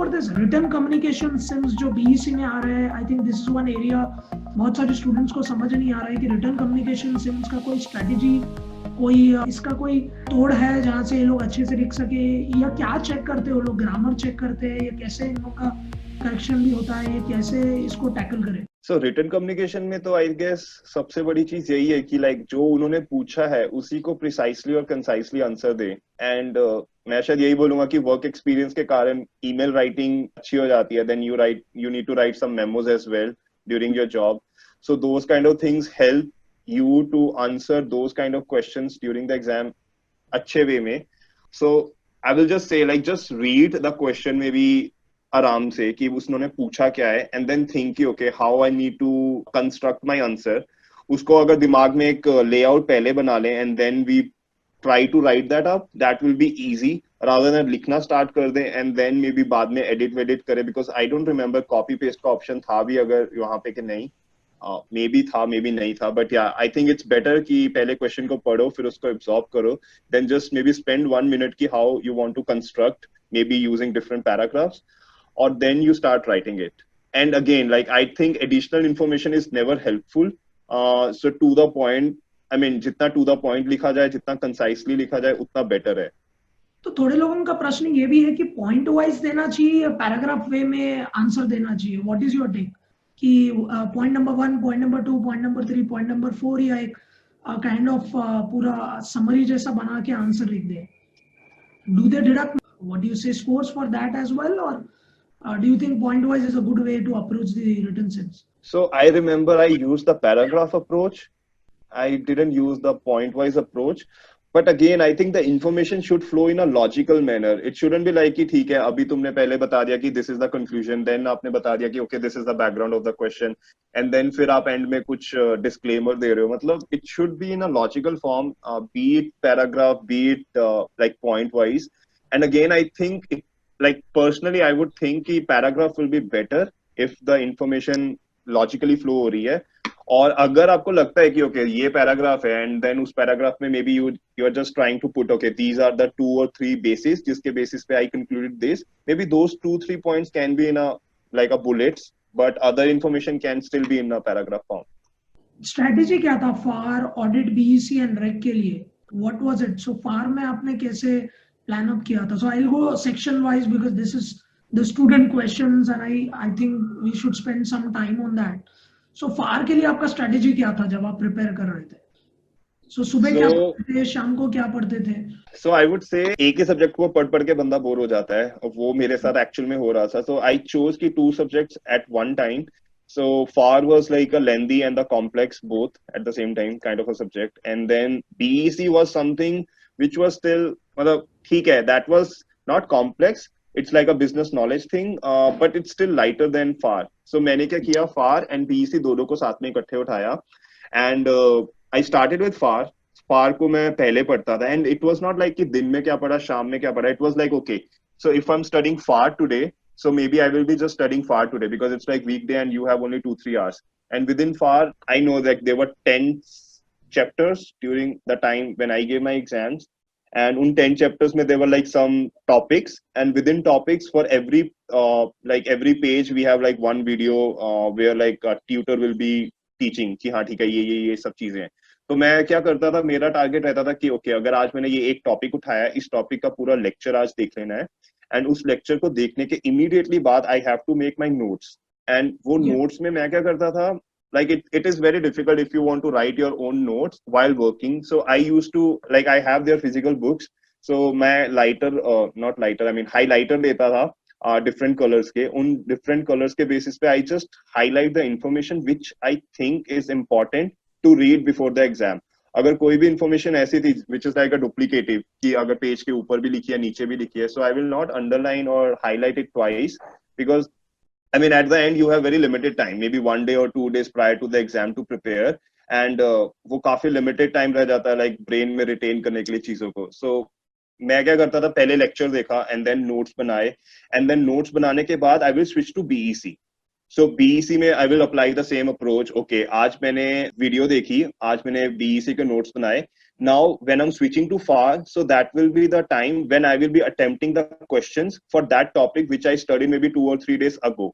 For this written communication seems जो BEC में आ रहे हैं, I think this is one area बहुत सारे स्टूडेंट्स को समझ नहीं आ रहा है कि रिटन कम्युनिकेशन सिम्स का कोई स्ट्रेटेजी, कोई इसका कोई तोड़ है जहाँ से ये लोग अच्छे से लिख सके, या क्या चेक करते हो लोग? ग्रामर चेक करते हैं या कैसे इन लोग का करेक्शन भी होता है, ये कैसे इसको टैकल करें? सो रिटन कम्युनिकेशन में तो आई गेस सबसे बड़ी चीज यही है कि लाइक जो उन्होंने पूछा है उसी को प्रिसाइसली और कंसाइसली आंसर दे। एंड मैं शायद यही बोलूंगा कि वर्क एक्सपीरियंस के कारण ईमेल राइटिंग अच्छी हो जाती है, then you need to write some memos as well during your job, so those kind of things help you to answer those kind of questions during the exam अच्छे वे में। So I will just say like just read the question maybe आराम से कि उसने पूछा क्या है, and then think कि okay how I need to construct my answer। उसको अगर दिमाग में एक layout पहले बना लें and then we try to write that up, that will be easy rather than लिखना start कर दें and then maybe बाद में edit वेडिट करें, because I don't remember copy paste का option था भी अगर वहाँ पे कि नहीं, मे बी था मे बी नहीं था, बट या आई थिंक इट्स बेटर कि पहले क्वेश्चन को पढ़ो फिर उसको एब्जॉर्ब करो, then just maybe spend 1 minute की how you want to construct maybe using different paragraphs, और then you start writing it. And again like I think additional information is never helpful, so to the point, I mean जितना to the point लिखा जाए, जितना कंसाइसली लिखा जाए उतना better है। तो थोड़े लोगों का प्रश्न ये भी है कि पॉइंट वाइज देना चाहिए या पैराग्राफ वे में आंसर देना चाहिए, व्हाट इज योर टेक? कि point number 1, point number 2, point number 3, point number 4 या एक काइंड ऑफ पूरा समरी जैसा बना के आंसर लिख दे? Do they deduct, what do you say, scores for that as well, और do you think point wise is a good way to approach the written sims? So I remember I used the paragraph approach. I didn't use the point wise approach. But again, I think the information should flow in a logical manner. It shouldn't be like कि ठीक है अभी तुमने पहले बता दिया कि this is the conclusion, then आपने बता दिया कि okay this is the background of the question, and then फिर आप end में कुछ disclaimer दे रहे हो। मतलब it should be in a logical form, be it paragraph, be it like point wise. And again, I think it, like personally I would think कि paragraph will be better if the information logically flow हो रही है। और अगर आपको लगता है कि ओके ये पैराग्राफ है एंड देन उस पैराग्राफ में maybe you are just trying to put okay these are the 2 or 3 basis जिसके बेसिस पे I concluded this, maybe those 2-3 points can be in a like a bullets, but other information can still be in a paragraph form. Strategy क्या था FAR, audit, BEC and REG के लिए? What was it? So FAR में आपने कैसे plan up किया था? सो I will go section wise because this is the student questions and I think we should spend some time on that. So FAR के लिए आपका स्ट्रेटेजी क्या था जब आप प्रिपेयर कर रहे थे? सो सुबह क्या पढ़ते थे, शाम को क्या पढ़ते थे? सो आई वुड से एक ही सब्जेक्ट को पढ़ के बंदा बोर हो जाता है, और वो मेरे साथ एक्चुअल में हो रहा था। सो आई चोज की 2 subjects eight one time. So FAR was like a lengthy and the complex both at the same time kind of a subject, and then BEC was something which was still मतलब ठीक है, that was not complex, it's like a business knowledge thing, but it's still lighter than FAR. So मैंने क्या किया, FAR and BEC दोनों को साथ में इकट्ठे उठाया, and I started with FAR. FAR को मैं पहले पढ़ता था, and it was not like कि दिन में क्या पढ़ा शाम में क्या पढ़ा, it was like okay, so if I'm studying FAR today, so maybe I will be just studying FAR today because it's like weekday and you have only 2-3 hours. And within FAR, I know that there were 10 chapters during the time when I gave my exams. And in 10 chapters, there were like some topics. And within topics, for every like every page, we have like one video where like a tutor will be teaching कि हाँ ठीक है ये सब चीजें हैं। तो मैं क्या करता था, मेरा टारगेट रहता था कि ओके अगर आज मैंने ये एक टॉपिक उठाया, इस टॉपिक का पूरा लेक्चर आज देख लेना है, एंड उस लेक्चर को देखने के इमीडिएटली बाद I have to make my notes. And वो नोट्स में मैं क्या करता था, like it is very difficult if you want to write your own notes while working, so I used to like I have their physical books, so मैं lighter not lighter I mean highlighter लेता था different colors के, उन different colors के basis पे I just highlight the information which I think is important to read before the exam. अगर कोई भी इंफॉर्मेशन ऐसी थी which is like a duplicative कि अगर पेज के ऊपर भी लिखी है नीचे भी लिखी है, so I will not underline or highlight it twice, because I mean at the end you have very limited time, maybe 1 day or 2 days prior to the exam to prepare, and वो काफी limited time रह जाता है like brain में retain करने के लिए चीजों को। So मैं क्या करता था, पहले लेक्चर देखा and then notes बनाए, and then notes बनाने के बाद I will switch to BEC. So BEC में I will apply the same approach. Okay, आज मैंने वीडियो देखी, आज मैंने BEC के नोट्स बनाए, Now when I'm switching to FAR, so that will be the time when I will be attempting the questions for that topic which I studied maybe 2 or 3 days ago.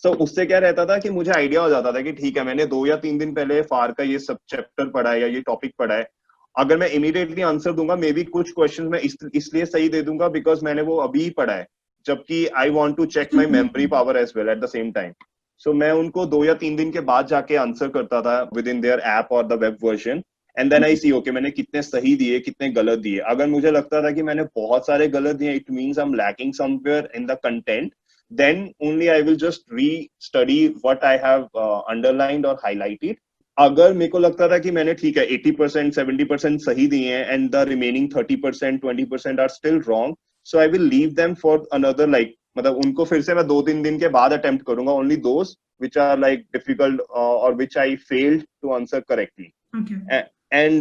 So उससे क्या रहता था कि मुझे idea हो जाता था कि ठीक है, मैंने 2 या 3 दिन पहले फार का ये सब चैप्टर पढ़ा है या ये टॉपिक पढ़ा है, अगर मैं इमीडिएटली आंसर दूंगा मे बी कुछ क्वेश्चंस मैं इसलिए सही दे दूंगा बिकॉज मैंने वो अभी ही पढ़ा है, जबकि I want to check my memory power as well at the same time. So मैं उनको 2 या 3 दिन के बाद जाके आंसर करता था विद इन देयर ऐप और the web version, and then I see okay मैंने कितने सही दिए कितने गलत दिए. अगर मुझे लगता था कि मैंने बहुत सारे गलत दिए, it means I am lacking somewhere in the content, then only I will just re-study what I have underlined or highlighted. अगर मेरे को लगता था कि मैंने ठीक है 80% 70% सही दिए हैं and the remaining 30% 20% are still wrong, so I will leave them for another like मतलब उनको फिर से मैं 2-3 दिन के बाद attempt करूंगा, only those which are like difficult or which I failed to answer correctly. Okay. And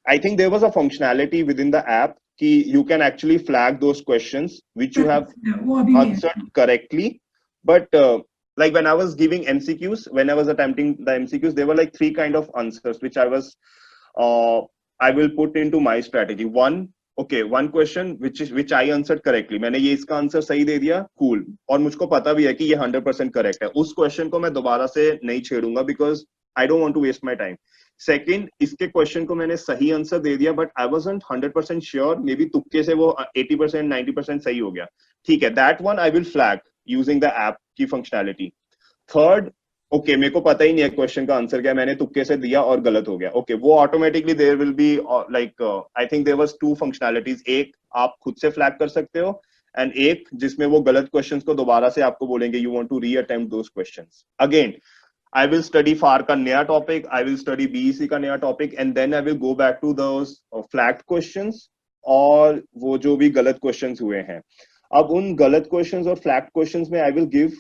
I think there was a functionality within the app कि you can actually flag those questions which you have answered correctly, but like when I was giving MCQs, when I was attempting the MCQs, there were like 3 kind of answers which I will put into my strategy. One question which I answered correctly, मैंने ये इसका answer सही दे दिया, cool, और मुझको पता भी है कि ये 100% करेक्ट है, उस क्वेश्चन को मैं दोबारा से नहीं छेड़ूंगा because I don't want to waste my time. Second, इसके क्वेश्चन को मैंने सही आंसर दे दिया but I wasn't 100% sure, may be तुक्के से वो 80% 90% सही हो गया, ठीक है, that one I will flag using the app की फंक्शनैलिटी. थर्ड, ओके मेरे को पता ही नहीं है क्वेश्चन का आंसर क्या, मैंने तुक्के से दिया और गलत हो गया, ओके वो automatically there will be like I think there was 2 functionalities, एक आप खुद से फ्लैग कर सकते हो एंड एक जिसमें वो गलत क्वेश्चंस को दोबारा से आपको बोलेंगे you want to reattempt those questions again. I will study FAR का नया topic, I will study BEC का नया topic, and then I will go back to those flagged questions और वो जो भी गलत क्वेश्चंस हुए हैं. अब उन गलत क्वेश्चंस और फ्लैग्ड क्वेश्चंस में I will give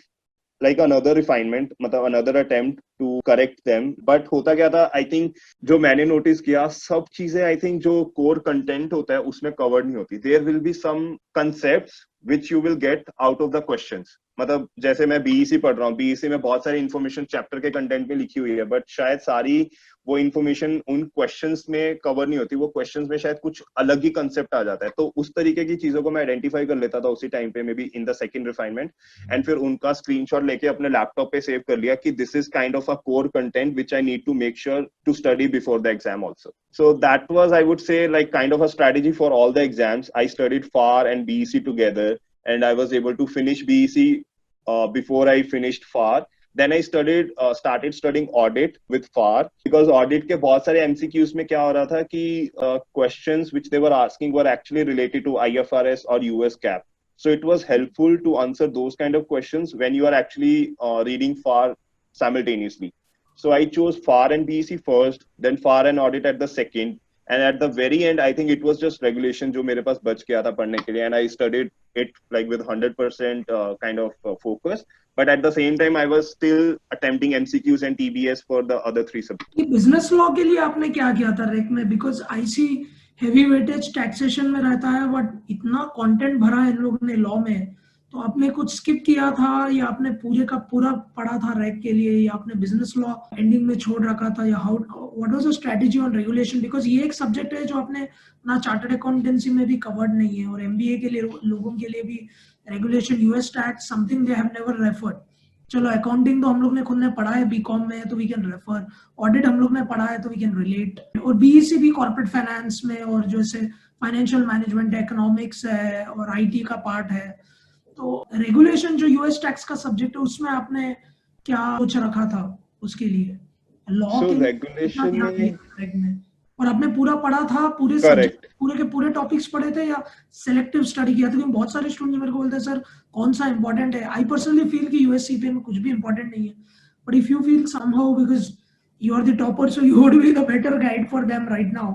like another refinement, मतलब another attempt to correct them. But होता क्या था, I think जो मैंने नोटिस किया, सब चीजें I think जो core content होता है उसमें covered नहीं होती. There will be some concepts which you will get out of the questions. मतलब जैसे मैं बीईसी पढ़ रहा हूँ, बीईसी में बहुत सारी इन्फॉर्मेशन चैप्टर के कंटेंट में लिखी हुई है, बट शायद सारी वो इन्फॉर्मेशन उन क्वेश्चंस में कवर नहीं होती, वो क्वेश्चंस में शायद कुछ अलग ही कंसेप्ट आ जाता है. तो उस तरीके की चीजों को मैं आइडेंटिफाई कर लेता था उसी टाइम पे, may be in the second refinement, and फिर उनका स्क्रीनशॉट लेके अपने लैपटॉप पे सेव कर लिया कि this is kind of a core content which I need to make sure to study before the exam also. So that was, I would say, like kind of a strategy for all the exams. I studied FAR and BEC together, and I was able to finish BEC before I finished FAR. Then I started studying audit with FAR, because audit के बहुत सारे MCQs में क्या हो रहा था कि questions which they were asking were actually related to IFRS or US GAAP. So it was helpful to answer those kind of questions when you are actually reading FAR simultaneously. So I chose FAR and BEC first, then FAR and audit at the second, and at the very end, I think it was just regulation जो मेरे पास बच गया था पढ़ने के लिए, and I studied it like with 100% kind of focus. But at the same time, I was still attempting MCQs and TBS for the other 3 subjects. ये business law के लिए आपने क्या किया था रेक में? Because I see heavy weightage taxation में रहता है, बट इतना कंटेंट भरा है इन लोगों ने लॉ में, तो आपने कुछ स्किप किया था या आपने पूरे का पूरा पढ़ा था रैक के लिए, या आपने बिजनेस लॉ एंडिंग में छोड़ रखा था, या how what was the strategy on regulation? Because ये एक सब्जेक्ट है जो आपने ना चार्टर्ड अकाउंटेंसी में भी कवर्ड नहीं है, और एमबीए के लिए लोगों के लिए भी regulation, US tax, something they have never referred. चलो अकाउंटिंग तो हम लोग ने खुद ने पढ़ा है बीकॉम में, तो वी कैन रेफर. ऑडिट हम लोग ने पढ़ा है तो वी कैन रिलेट. और बीईसी भी कॉर्पोरेट फाइनेंस में, और जैसे फाइनेंशियल मैनेजमेंट, इकोनॉमिक्स है और आईटी का पार्ट है. तो रेगुलेशन जो यूएस टैक्स का सब्जेक्ट है उसमें आपने क्या सोच रखा था उसके लिए? लॉ के रेगुलेशन में और आपने पूरा पढ़ा था, पूरे सब्जेक्ट पूरे के पूरे टॉपिक्स पढ़े थे, या सिलेक्टिव स्टडी किया था? क्योंकि बहुत सारे स्टूडेंट मेरे को बोलते हैं सर कौन सा इंपॉर्टेंट है. आई पर्सनली फील कि यूएससीपीए में कुछ भी इंपॉर्टेंट नहीं है, but if you feel somehow because you are the topper, so you would be the better guide for them right now.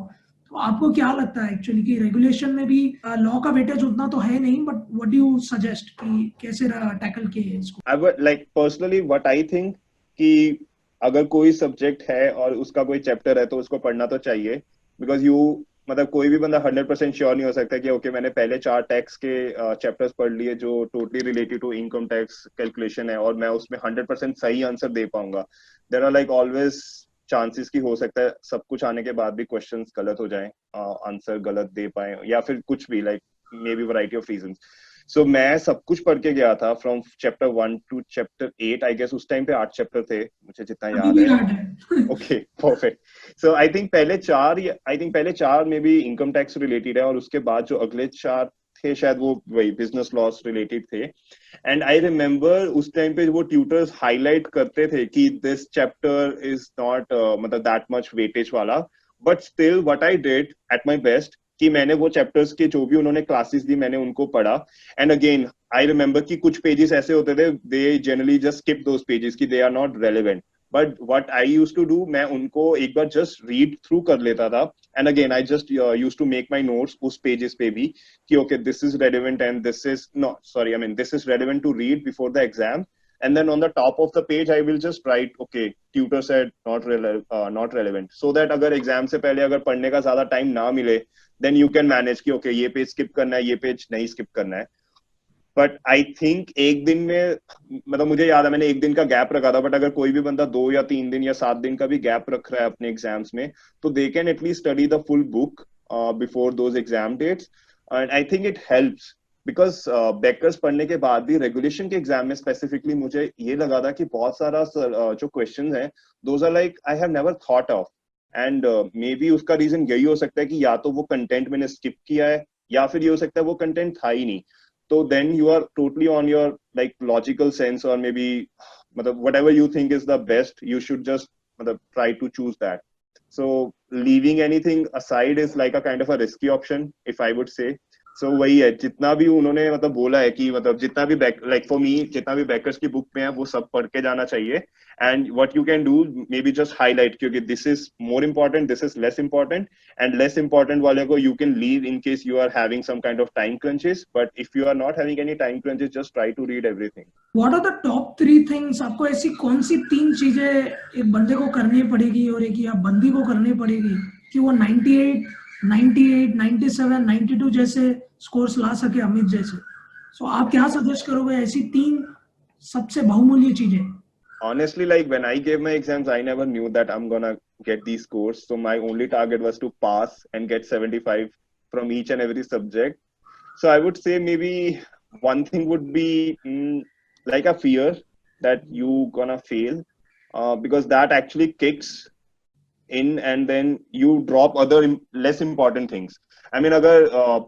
तो आपको क्या लगता है एक्चुअली कि रेगुलेशन में भी लॉ का वेटेज उतना तो है नहीं, but what do you suggest कि कैसे टैकल किए इसको? I would like personally what I think कि अगर कोई सब्जेक्ट है और उसका कोई चैप्टर है तो उसको पढ़ना तो चाहिए, बिकॉज यू मतलब कोई भी बंदा 100% श्योर नहीं हो सकता कि ओके मैंने पहले 4 टैक्स के चैप्टर्स पढ़ लिए जो totally related to income tax calculation है और मैं उसमें 100% सही आंसर दे पाऊंगा. There are like always chances की हो सकता है सब कुछ आने के बाद भी क्वेश्चंस गलत हो जाएं, आंसर गलत दे पाए, या फिर कुछ भी, like maybe variety of reasons. So मैं सब कुछ पढ़ के गया था from chapter 1 to chapter 8. I guess उस टाइम पे 8 चैप्टर थे मुझे जितना अभी याद भी है. हार्ड है. Okay, perfect. So I think पहले चार में भी इनकम टैक्स रिलेटेड है, और उसके बाद जो अगले 4 थे शायद वो वही बिजनेस लॉस रिलेटेड थे. एंड आई रिमेम्बर उस टाइम पे वो ट्यूटर्स हाईलाइट करते थे कि दिस चैप्टर इज नॉट मतलब दैट मच वेटेज वाला. But still what I did at my best कि मैंने वो चैप्टर्स के जो भी उन्होंने क्लासेस दी मैंने उनको पढ़ा. एंड अगेन आई रिमेम्बर कि कुछ पेजेस ऐसे होते थे, they generally just skip those pages कि they are not relevant. But what I use to do, मैं उनको एक बार जस्ट रीड थ्रू कर लेता था. And again I just use to make my notes उस पेजेस पे भी कि okay, this is relevant and this is no sorry I mean this is relevant to read before the exam. And then on the top of the page I will just write okay, tutor said not relevant, so that अगर exam से पहले अगर पढ़ने का ज्यादा time ना मिले then you can manage कि okay, ये पेज स्किप करना है, ये पेज नहीं स्किप करना है. बट आई थिंक एक दिन में, मतलब मुझे याद है मैंने एक दिन का गैप रखा था, बट अगर कोई भी बंदा 2 या 3 दिन या 7 दिन का भी गैप रख रहा है अपने एग्जाम्स में, तो they can at least study the full book before those exam dates. And I think it helps because Becker's पढ़ने के बाद भी रेगुलेशन के एग्जाम में स्पेसिफिकली मुझे ये लगा था कि बहुत सारा जो क्वेश्चंस हैं those are like I have never thought of. And maybe उसका रीजन यही हो सकता है कि या तो वो कंटेंट मैंने स्किप किया है, या फिर ये हो सकता है वो कंटेंट था ही नहीं. तो then you are totally on your like logical sense, or maybe matlab, whatever you think is the best, you should just matlab, try to choose that. So leaving anything aside is like a kind of a risky option, if I would say. So वही है, जितना भी उन्होंने मतलब बोला है कि मतलब जितना भी like for me जितना भी बैकर्स की बुक में है वो सब पढ़ के जाना चाहिए. And what you can do, maybe just highlight क्योंकि this is more important, this is less important, and less important वाले को you can leave in case you are having some kind of time crunches. But if you are not having any time crunches, just try to read everything. What are the top 3 things? आपको ऐसी कौन सी 3 चीजें एक बंदे को करनी पड़ेगी और एक या बंदी को करनी पड़ेगी कि वो 98, 98, 97, 92 जैसे स्कोर्स ला सके अमित जैसे? सो आप क्या सजेस्ट करोगे ऐसी 3 सबसे बहुमूल्य चीजें? Honestly, like when I gave my exams, I never knew that I'm gonna get these scores. So my only target was to pass and get 75 from each and every subject. So I would say maybe one thing would be like a fear that you gonna fail, because that actually kicks in, and then you drop other less important things. I mean, agar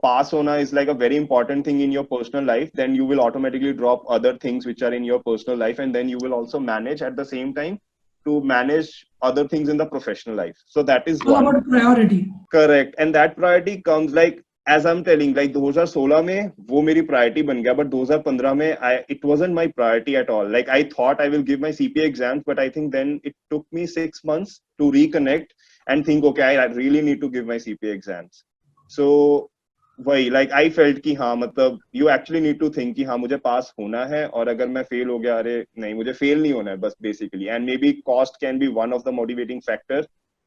pass hona is like a very important thing in your personal life, then you will automatically drop other things which are in your personal life, and then you will also manage at the same time to manage other things in the professional life. So that is All one. about priority. Correct. And that priority comes like, as I'm telling, like 2016 में वो मेरी priority बन गया, but 2015 में it wasn't my priority at all. Like I thought I will give my CPA exams, but I think then it took me 6 months to reconnect and think, okay, I really need to give my CPA exams. So वही, like I felt कि हाँ मतलब you actually need to think कि हाँ मुझे पास होना है, और अगर मैं फेल हो गया, अरे नहीं मुझे फेल नहीं होना है बस basically. And maybe cost can be one of the motivating factor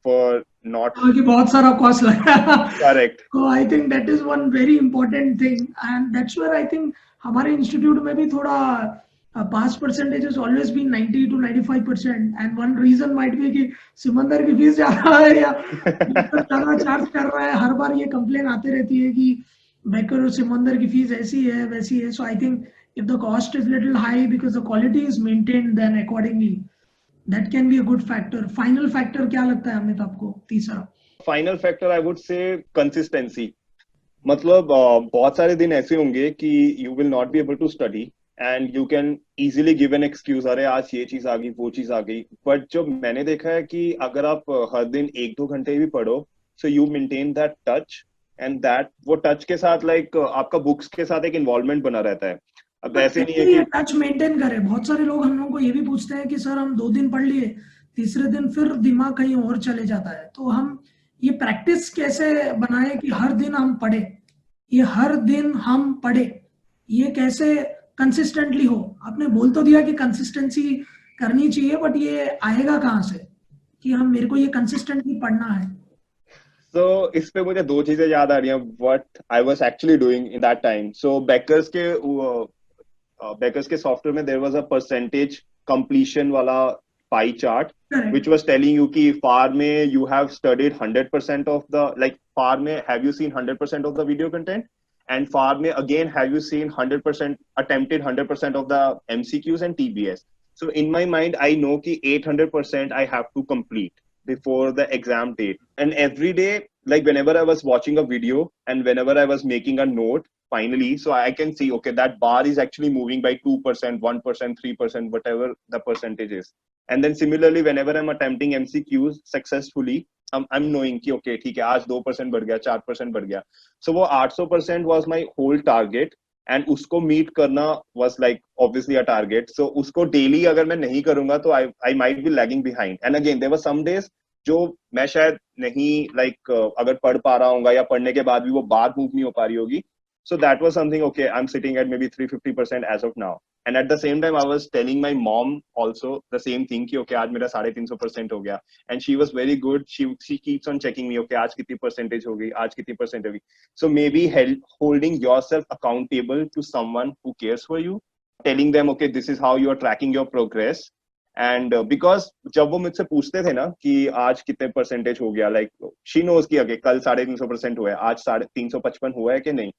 for not. कि बहुत सारा कॉस्ट लगा. Correct. So I think that is one very important thing, and that's where I think हमारे इंस्टीट्यूट में भी थोड़ा pass percentage is always been 90 to 95%, and one reason might be कि सिमंदर की फीस ज्यादा है या ज्यादा चार्ज कर रहा है. हर बार ये कंप्लेन आती रहती है कि बेकर और सिमंदर की फीस ऐसी है वैसी है. So I think if the cost is little high because the quality is maintained, then accordingly that can be a good factor. Final factor क्या लगता है अमित आपको तीसरा? Final factor I would say consistency. मतलब बहुत सारे दिन ऐसे होंगे कि you will not be able to study and you can easily give an excuse, अरे आज ये चीज आ गई वो चीज आ गई. बट जो मैंने देखा है कि अगर आप हर दिन 1-2 घंटे भी पढ़ो, so you maintain that touch, and that वो टच के साथ like आपका बुक्स के साथ एक इन्वॉल्वमेंट बना रहता है. अब ऐसे नहीं है कि टच मेंटेन करें. बहुत सारे लोग हम लोगों को ये भी पूछते हैं कि सर हम 2 दिन पढ़ लिए, तीसरे दिन फिर दिमाग कहीं और चले जाता है. तो हम ये प्रैक्टिस कैसे बनाए कि हर दिन हम पढ़े, ये हर दिन हम पढ़े, ये कैसे कंसिस्टेंटली हो? आपने बोल तो दिया कि कंसिस्टेंसी करनी चाहिए, बट ये आएगा कहाँ से कि हम मेरे को ये कंसिस्टेंटली पढ़ना है? So इस पे मुझे 2 चीजें याद आ रही हैं what I was actually doing in that time. So Beckers के सॉफ्टवेयर में there was a percentage completion वाला pie chart, Correct. which was telling you कि FAR में you have studied 100% of the, like FAR में have you seen 100% of the video content, and FAR में again have you seen 100% attempted 100% of the MCQs and TBS. So in my mind I know कि 800% I have to complete before the exam date, and every day, like whenever I was watching a video and whenever I was making a note finally, so I can see, okay, that bar is actually moving by 2%, 1%, 3%, whatever the percentage is. And then similarly, whenever I'm attempting MCQs successfully, I'm knowing कि okay, ठीक है, आज 2% बढ़ गया, 4% बढ़ गया. So वो 800% was my whole target, and उसको meet करना was like obviously a target. So उसको daily अगर मैं नहीं करूँगा तो I might be lagging behind. And again, there were some days जो मैं शायद नहीं like अगर पढ़ पा रहा हूँगा या पढ़ने के बाद भी वो बात move नहीं हो पा रही होगी. So that was something, okay, I'm sitting at maybe 350% as of now. And at the same time, I was telling my mom also the same thing कि okay, आज मेरा 350% हो गया. And she was very good. She keeps on checking me, okay, आज कितनी percentage हो गई, आज कितनी percent होगी. So maybe holding yourself accountable to someone who cares for you, telling them, okay, this is how you are tracking your progress. And because जब वो मुझसे पूछते थे ना कि आज कितने परसेंटेज हो गया, like she knows कि okay, कल 350% हुआ है, आज 355 हुआ है कि नहीं.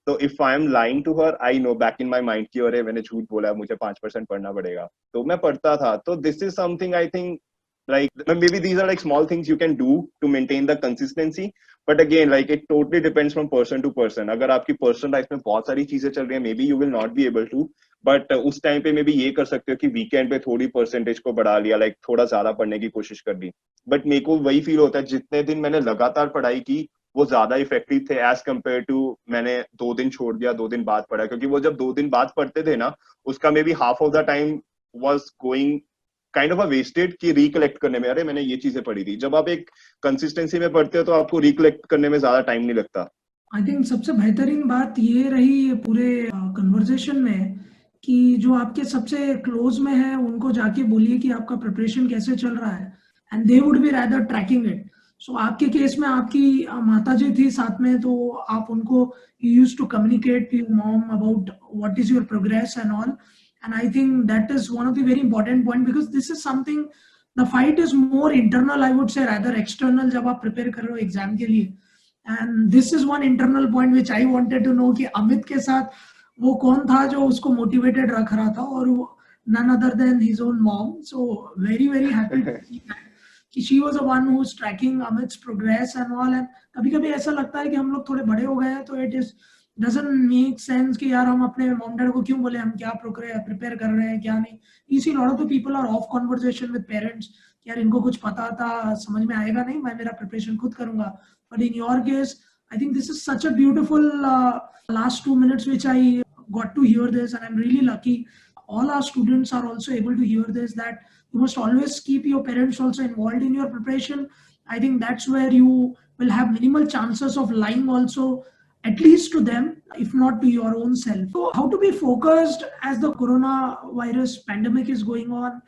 तो if I am lying to her, I know back in my mind कि अरे मैंने झूठ बोला है, मुझे 5% पढ़ना पड़ेगा. तो मैं पढ़ता था. तो this is something I think like maybe these are like small things you can do to maintain the consistency. But again, like it totally depends from person to person. अगर आपकी personal life में बहुत सारी चीजें चल रही हैं, maybe you will not be able to. But उस टाइम पे maybe ये कर सकते हो कि weekend पे थोड़ी percentage को बढ़ा लिया, like थोड़ा ज्यादा पढ़ने की कोशिश कर ली. But मेरे को वही feel होता है जितने दिन मैंने लगातार पढ़ाई की वो ज्यादा इफेक्टिव थे एज कम्पेयर टू मैंने 2 दिन छोड़ दिया, 2 दिन बाद पढ़ा. क्योंकि वो जब 2 दिन बाद पढ़ते थे ना, उसका maybe half of the time was going kind of a wasted कि रिकलेक्ट करने में, अरे मैंने ये चीजें पढ़ी थी. जब आप एक कंसिस्टेंसी में पढ़ते हो तो आपको रिकलेक्ट करने में ज्यादा टाइम नहीं लगता. आई थिंक सबसे बेहतरीन बात ये रही पूरे कन्वर्सेशन में कि जो आपके सबसे क्लोज में है उनको जाके बोलिए कि आपका प्रिपरेशन कैसे चल रहा है, and they would be rather tracking it. So आपके केस में आपकी माताजी थी साथ में, तो आप उनको you used to communicate to your mom about what is your progress and all. And I think that is one of the very important point, because this is something, the fight is more internal, I would say rather external, जब आप prepare कर रहे हो exam के लिए. And this is one internal point which I wanted to know कि अमित के साथ वो कौन था जो उसको मोटिवेटेड रख रहा था, और none other than his own mom. So very very happy to see that कि she was the one who is tracking Amit's progress and all. And कभी-कभी ऐसा लगता है कि हम लोग थोड़े बड़े हो गए हैं, तो it is doesn't make sense कि यार हम अपने मॉम डैड को क्यों बोले हम क्या प्रिपेयर कर रहे हैं क्या नहीं. You see, a lot of the people are off conversation with parents कि यार इनको कुछ पता था, समझ में आएगा नहीं, मैं मेरा प्रिपरेशन खुद करूंगा. But in your case, I think this is such a beautiful last 2 minutes which I got to hear this, and I'm really lucky. All our students are also able to hear this, that you must always keep your parents also involved in your preparation. I think that's where you will have minimal chances of lying also, at least to them, if not to your own self. So how to be focused as the coronavirus pandemic is going on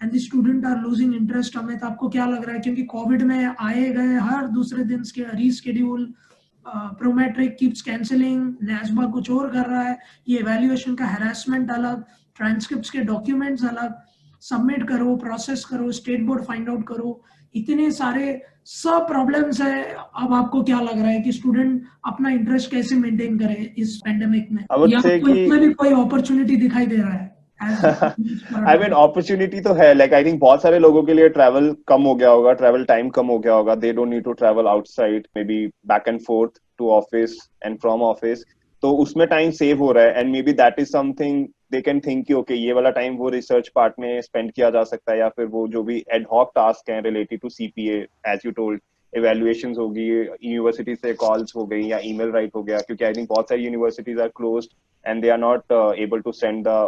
and the student are losing interest. Amit, आपको क्या लग रहा है, क्योंकि Covid में आए गए हर दूसरे दिन रीस्केड्यूल, प्रोमेट्रिक कीप्स कैंसिलिंग, नेस्बा कुछ और कर रहा है, ये इवैल्यूएशन का हैरेसमेंट अलग, ट्रांसक्रिप्ट्स के डॉक्यूमेंट्स अलग, सबमिट करो, प्रोसेस करो, स्टेट बोर्ड फाइंड आउट करो, इतने सारे सब प्रॉब्लम्स है. अब आपको क्या लग रहा है कि स्टूडेंट अपना इंटरेस्ट कैसे मेंटेन करे इस पेंडेमिक में, या आपको इसमें भी कोई अपॉर्चुनिटी दिखाई दे रहा है? I mean, opportunity तो है. Like I think बहुत सारे लोगों के लिए travel कम हो गया होगा, travel time कम हो गया होगा. They don't need to travel outside, maybe back and forth to office and from office. तो उसमें time save हो रहा है, and maybe that is something they can think कि okay, ये वाला time वो research part में spend किया जा सकता है, या फिर वो जो भी ad hoc task हैं related to CPA, as you told, evaluations होगी, university से calls हो गई, या email write हो गया, क्योंकि I think बहुत सारी universities are closed and they are not able to send the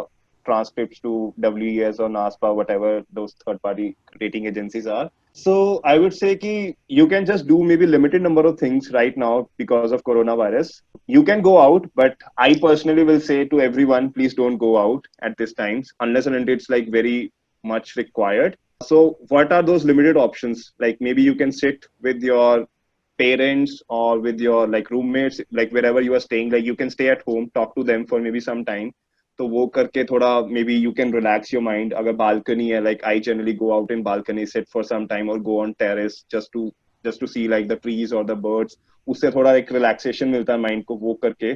transcripts to WES or NASPA, whatever those third-party rating agencies are. So I would say ki you can just do maybe limited number of things right now because of coronavirus. You can go out, but I personally will say to everyone, please don't go out at this times unless and until it's like very much required. So what are those limited options? Like maybe you can sit with your parents or with your like roommates, like wherever you are staying, like you can stay at home, talk to them for maybe some time. तो वो करके थोड़ा maybe you can relax your mind. अगर balcony है, like I generally go out in balcony, sit for some time और go on terrace just to see like the trees और the birds. उससे थोड़ा एक रिलैक्सेशन मिलता है mind को वो करके.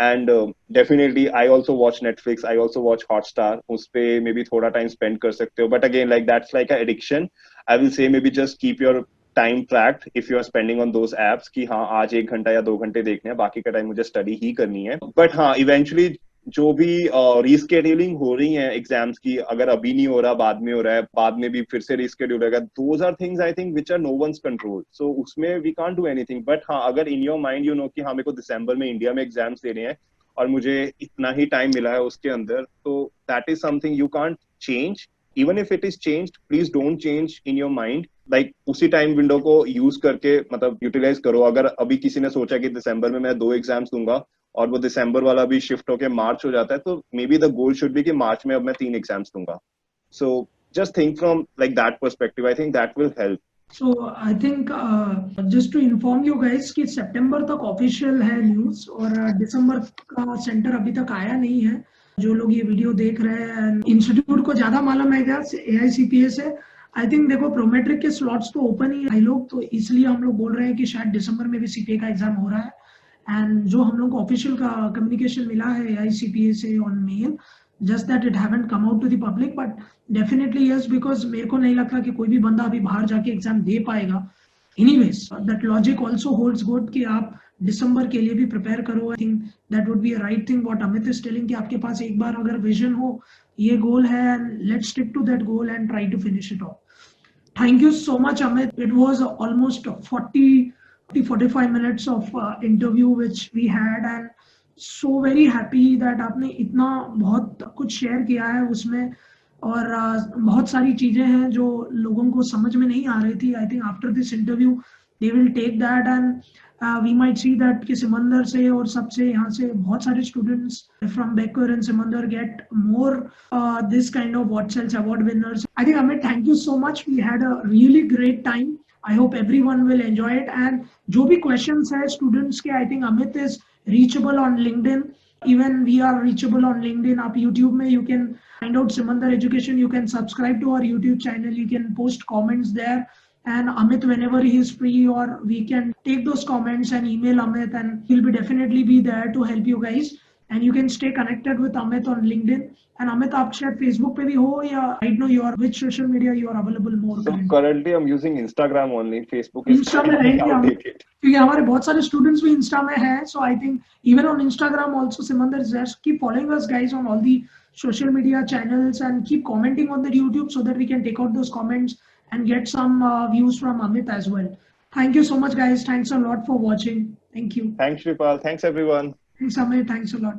And definitely I also watch Netflix, I also watch Hotstar. उस पे मे बी थोड़ा टाइम स्पेंड कर सकते हो, but again like that's like a addiction. I will say maybe just keep your time tracked if you are spending on those apps कि हाँ आज 1 घंटा या 2 घंटे देखने हैं, बाकी का टाइम मुझे स्टडी ही करनी है. बट हाँ, इवेंचुअली जो भी रीस्केड्यूलिंग हो रही है एग्जाम्स की, अगर अभी नहीं हो रहा बाद में हो रहा है, बाद में भी फिर से रीस्केड्यूल होगा, those are things I think which are no one's control. So उसमें we can't do anything. But हाँ, अगर in your mind you know कि हाँ मेरे को दिसंबर में इंडिया में एग्जाम्स देने हैं और मुझे इतना ही टाइम मिला है उसके अंदर, तो that is something you can't change. Even if it is changed, please don't change in your mind. Like उसी टाइम विंडो को यूज करके मतलब यूटिलाइज करो. अगर अभी किसी ने सोचा कि दिसंबर में मैं 2 एग्जाम्स दूंगा और वो दिसंबर वाला भी शिफ्ट होके मार्च हो जाता है, तो may be the goal should be कि मार्च में अब मैं 3 एग्जाम्स दूंगा. So just think from like that perspective. I think that will help. So I think just to inform you guys कि सितंबर तक ऑफिशियल है न्यूज और दिसंबर का सेंटर अभी तक आया नहीं है. जो लोग ये वीडियो देख रहे हैं, इंस्टीट्यूट को ज्यादा मालूम है क्या AICPA से. आई थिंक देखो प्रोमेट्रिक के स्लॉट्स तो ओपन ही है लोग, तो इसलिए हम लोग बोल रहे हैं कि शायद दिसंबर में भी CPA का एग्जाम हो रहा है. एंड जो हम लोग को ऑफिशियल का कम्युनिकेशन मिला है AICPA से on mail, just that it haven't come out to the public, but definitely yes, because मेरे को नहीं लगता कि कोई भी बंदा अभी बाहर जाके एग्जाम दे पाएगा. Anyways, that logic also holds good कि आप दिसंबर के लिए भी प्रिपेयर करो. आई think that would be a right thing what Amit is telling कि आपके पास एक बार अगर विजन हो, ये गोल है, and let's stick to that goal and try to finish it off. Thank you so much, Amit. It was almost 45 minutes of interview which we had, and so very happy that आपने इतना बहुत कुछ share किया है उसमें. और बहुत सारी चीजें हैं जो लोगों को समझ में नहीं आ रही थी. I think after this interview they will take that and we might see that कि सिमंदर से और सबसे यहाँ से बहुत सारे students from Baker and Simandar get more this kind of WhatSells award winners. I think Amit, thank you so much. We had a really great time. I hope everyone will enjoy it. And जो भी questions है students के, I think Amit is reachable on LinkedIn. Even we are reachable on LinkedIn. आप YouTube में you can find out Simandar Education. You can subscribe to our YouTube channel. You can post comments there. And Amit, whenever he is free, or we can take those comments and email Amit, and he'll be definitely be there to help you guys. And you can stay connected with Amit on LinkedIn. And Amit, आप शायद Facebook पे भी हो या right now you are which social media you are available more? So currently I'm using Instagram only. Facebook is Insta में रहेंगे हम, outdated. क्योंकि हमारे बहुत सारे students भी Insta में हैं. So I think even on Instagram also Simandar is there. So keep following us guys on all the social media channels and keep commenting on the YouTube so that we can take out those comments and get some views from Amit as well. Thank you so much guys. Thanks a lot for watching. Thank you. Thanks Shripal. Thanks everyone. Thanks Amit. Thanks a lot.